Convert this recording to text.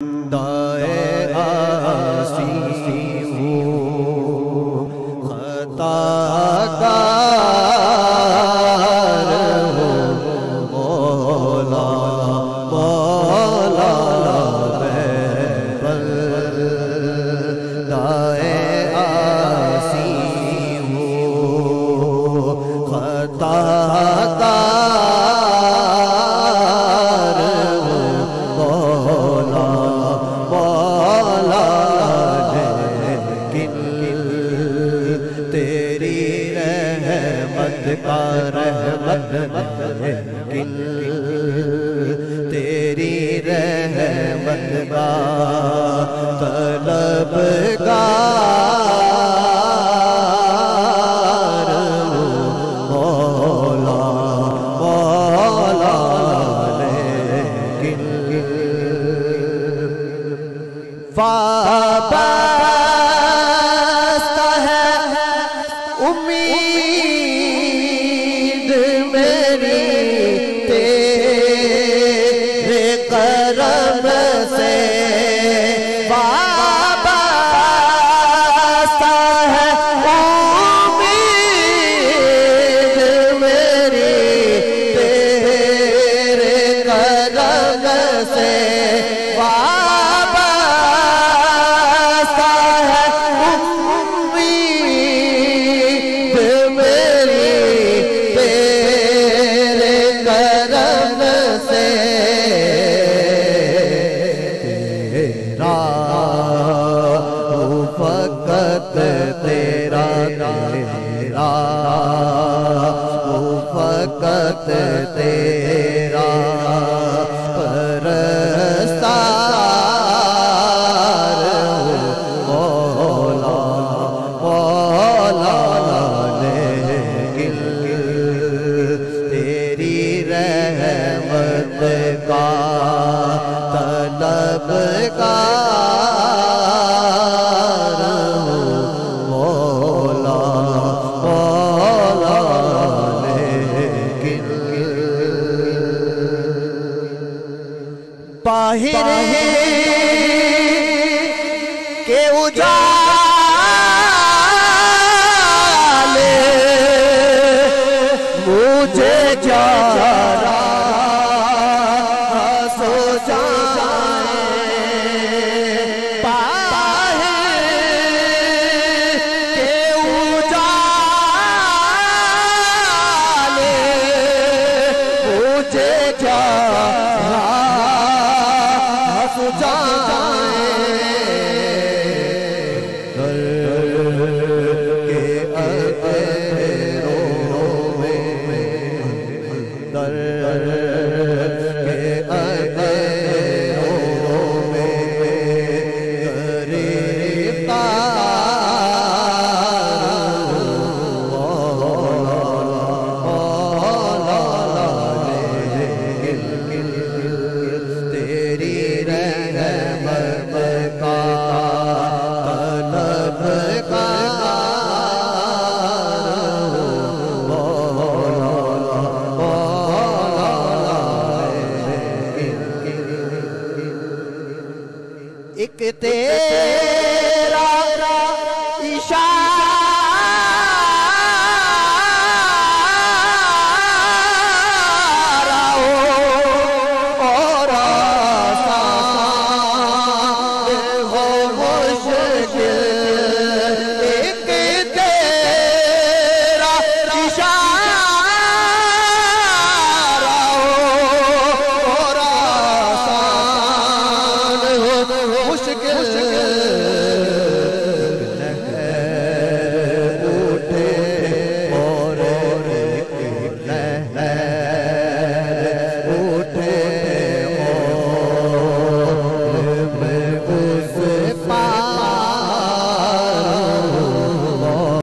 दाए आसी हूँ खताकार हो मौला मौला दाए आसी हूँ खताकार का रहमत किन तेरी रहमत का तलबगार मौला मौला लेकिन वाबस्ता है उम्मीद मेरी तेरे करम से, वाबस्ता है उम्मीद मेरी तेरे करम से, वाबस्ता है उम्मीद मेरी तेरे करम से। तेरा फकत तेरा तेरा फकत तेरा परस्तार मौला मौला लेकिन तेरी रहमत का तलबगार मौला मौला लेकिन बाहिर के उजाले मुझे जारा सो जाए, बाहिर के उजाले मुझे जारा सो जाए, के अंधेरों में दर के अंधेरों में गिरफ्तार मौला लेकिन तेरी रहमत का एक तेरा इशारा